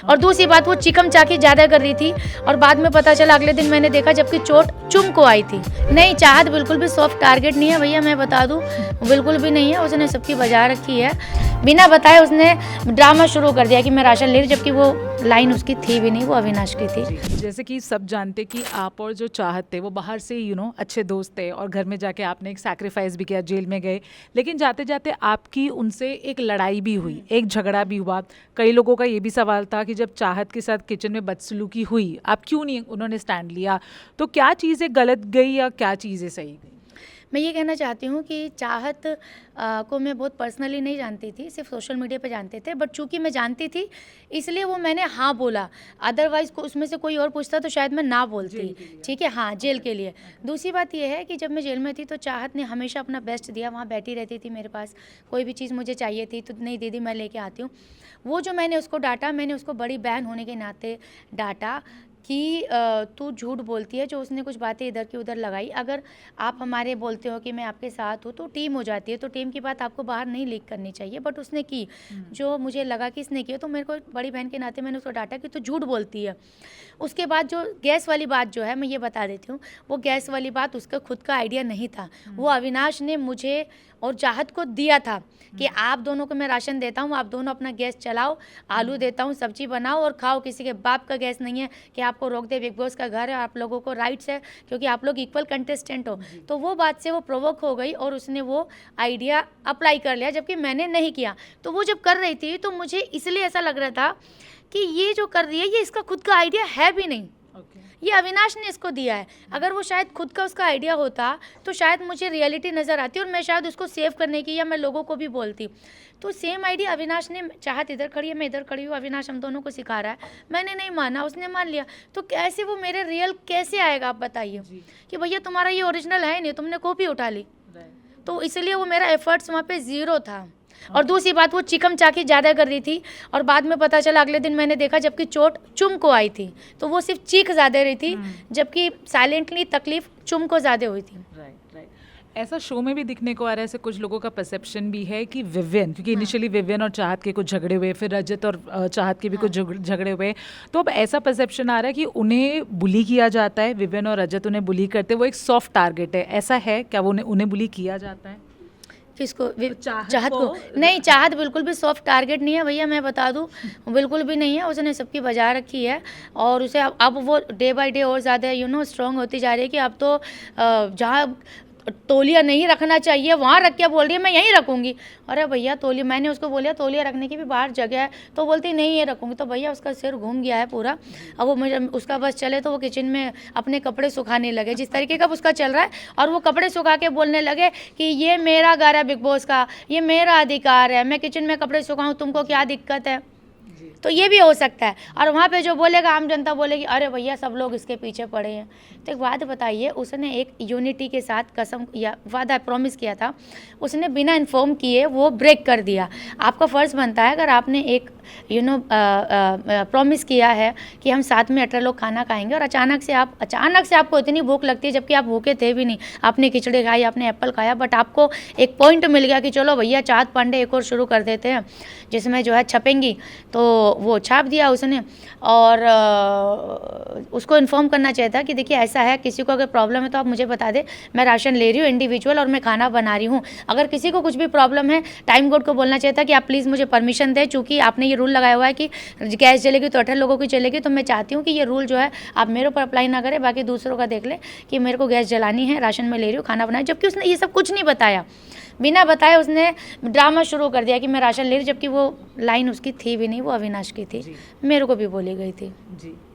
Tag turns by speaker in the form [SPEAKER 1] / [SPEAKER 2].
[SPEAKER 1] और दूसरी बात वो चिकम चाकी ज़्यादा कर रही थी और बाद में पता चला अगले दिन मैंने देखा जबकि चोट चुम को आई थी। नहीं, चाहत बिल्कुल भी सॉफ्ट टारगेट नहीं है भैया, मैं बता दूं, बिल्कुल भी नहीं है। उसने सबकी बजा रखी है, बिना बताए उसने ड्रामा शुरू कर दिया कि मैं राशन ले रही, जबकि वो लाइन उसकी थी भी नहीं, वो अविनाश की थी।
[SPEAKER 2] जैसे कि सब जानते कि आप और जो चाहत थे वो बाहर से अच्छे दोस्त थे और घर में जाके आपने एक सैक्रिफाइस भी किया, जेल में गए, लेकिन जाते जाते आपकी उनसे एक लड़ाई भी हुई, एक झगड़ा भी हुआ। कई लोगों का ये भी सवाल था कि जब चाहत के साथ किचन में बदसलूकी हुई, आप क्यों नहीं उन्होंने स्टैंड लिया? तो क्या चीज़ें गलत गई या क्या चीज़ें सही गई?
[SPEAKER 1] मैं ये कहना चाहती हूँ कि चाहत को मैं बहुत पर्सनली नहीं जानती थी, सिर्फ सोशल मीडिया पे जानते थे, बट चूंकि मैं जानती थी इसलिए वो मैंने हाँ बोला। अदरवाइज़ उसमें से कोई और पूछता तो शायद मैं ना बोलती। ठीक है, हाँ, जेल के लिए। दूसरी बात ये है कि जब मैं जेल में थी तो चाहत ने हमेशा अपना बेस्ट दिया, वहाँ बैठी रहती थी मेरे पास। कोई भी चीज़ मुझे चाहिए थी तो नहीं दीदी मैं लेके आती हूँ। वो जो मैंने उसको डांटा, मैंने उसको बड़ी बहन होने के नाते डांटा कि तू झूठ बोलती है, जो उसने कुछ बातें इधर की उधर लगाई। अगर आप हमारे बोलते हो कि मैं आपके साथ हूँ तो टीम हो जाती है, तो टीम की बात आपको बाहर नहीं लीक करनी चाहिए, बट उसने की जो मुझे लगा कि इसने किया, तो मेरे को बड़ी बहन के नाते मैंने उसको डांटा कि तू झूठ बोलती है। उसके बाद जो गैस वाली बात जो है, मैं ये बता देती हूँ, वो गैस वाली बात उसका खुद का आइडिया नहीं था, वो अविनाश ने मुझे और चाहत को दिया था कि आप दोनों को मैं राशन देता हूँ, आप दोनों अपना गैस चलाओ, आलू देता हूँ, सब्जी बनाओ और खाओ, किसी के बाप का गैस नहीं है कि आपको रोक दे। बिग बॉस का घर है, आप लोगों को राइट्स है क्योंकि आप लोग इक्वल कंटेस्टेंट हो। तो वो बात से वो प्रोवोक हो गई और उसने वो आइडिया अप्लाई कर लिया, जबकि मैंने नहीं किया। तो वो जब कर रही थी तो मुझे इसलिए ऐसा लग रहा था कि ये जो कर रही है ये इसका खुद का आइडिया है भी नहीं, ये अविनाश ने इसको दिया है। अगर वो शायद खुद का उसका आइडिया होता तो शायद मुझे रियलिटी नज़र आती और मैं शायद उसको सेव करने की या मैं लोगों को भी बोलती। तो सेम आइडिया अविनाश ने, चाहत इधर खड़ी है, मैं इधर खड़ी हूँ, अविनाश हम दोनों को सिखा रहा है, मैंने नहीं माना, उसने मान लिया। तो कैसे वो मेरे रियल कैसे आएगा आप बताइए कि भैया तुम्हारा ये ओरिजिनल है नहीं, तुमने कॉपी उठा ली। तो इसलिए वो मेरा एफर्ट्स वहाँ पे ज़ीरो था। और दूसरी बात वो चिकम चाकी ज़्यादा कर रही थी और बाद में पता चला अगले दिन मैंने देखा जबकि चोट चुम को आई थी, तो वो सिर्फ चीख ज़्यादा रही थी, जबकि साइलेंटली तकलीफ चुम को ज़्यादा हुई थी।
[SPEAKER 2] ऐसा शो में भी दिखने को आ रहा है, ऐसे कुछ लोगों का परसेप्शन भी है कि विवियन, क्योंकि इनिशियली विवियन और चाहत के कुछ झगड़े हुए, फिर रजत और चाहत के भी कुछ झगड़े हुए, तो अब ऐसा परसेप्शन आ रहा है कि उन्हें बुली किया जाता है, विवियन और रजत उन्हें बुली करते हैं, वो एक सॉफ्ट टारगेट है। ऐसा है क्या? वो उन्हें बुली किया जाता है?
[SPEAKER 1] किसको? चाहत को? नहीं, चाहत बिल्कुल भी सॉफ्ट टारगेट नहीं है भैया, मैं बता दूं, बिल्कुल भी नहीं है। उसने सबकी बजा रखी है और उसे अब वो डे बाय डे और ज़्यादा स्ट्रॉन्ग होती जा रही है कि अब तो जहाँ तौलिया नहीं रखना चाहिए वहाँ रख के बोल रही है मैं यहीं रखूँगी। अरे भैया तौलिया, मैंने उसको बोलिया तौलिया रखने की भी बाहर जगह है, तो बोलती नहीं ये रखूँगी। तो भैया उसका सिर घूम गया है पूरा। अब वो मुझे उसका बस चले तो वो किचन में अपने कपड़े सुखाने लगे, जिस तरीके का उसका चल रहा है, और वो कपड़े सुखा के बोलने लगे कि ये मेरा घर है बिग बॉस का, ये मेरा अधिकार है, मैं किचन में कपड़े सुखाऊँ, तुमको क्या दिक्कत है? तो ये भी हो सकता है। और वहाँ पे जो बोलेगा आम जनता बोलेगी अरे भैया सब लोग इसके पीछे पड़े हैं। तो एक बात बताइए, उसने एक यूनिटी के साथ कसम या वादा प्रॉमिस किया था, उसने बिना इन्फॉर्म किए वो ब्रेक कर दिया। आपका फ़र्ज़ बनता है, अगर आपने एक प्रॉमिस किया है कि हम साथ में 18 लोग खाना खाएंगे और अचानक से आपको इतनी भूख लगती है, जबकि आप भूखे थे भी नहीं, आपने खिचड़ी खाई, आपने एप्पल खाया, बट आपको एक पॉइंट मिल गया कि चलो भैया चाहत पांडे एक और शुरू कर देते हैं जिसमें जो है छपेंगी, तो वो छाप दिया उसने। और उसको इन्फॉर्म करना चाहिए था कि देखिए ऐसा है, किसी को अगर प्रॉब्लम है तो आप मुझे बता दे, मैं राशन ले रही हूँ इंडिविजुअल और मैं खाना बना रही हूँ। अगर किसी को कुछ भी प्रॉब्लम है, टाइम कोड को बोलना चाहिए था कि आप प्लीज़ मुझे परमिशन दें, चूँकि आपने ये रूल लगाया हुआ है कि गैस जलेगी तो 18 लोगों की चलेगी, तो मैं चाहती हूँ कि ये रूल जो है आप मेरे ऊपर अप्लाई ना करें, बाकी दूसरों का देख ले कि मेरे को गैस जलानी है, राशन में ले रही हूँ, खाना बनाए। जबकि उसने ये सब कुछ नहीं बताया, बिना बताए उसने ड्रामा शुरू कर दिया कि मैं राशन ले रही, जबकि वो लाइन उसकी थी भी नहीं, वो अविनाश की थी, मेरे को भी बोली गई थी।
[SPEAKER 2] जी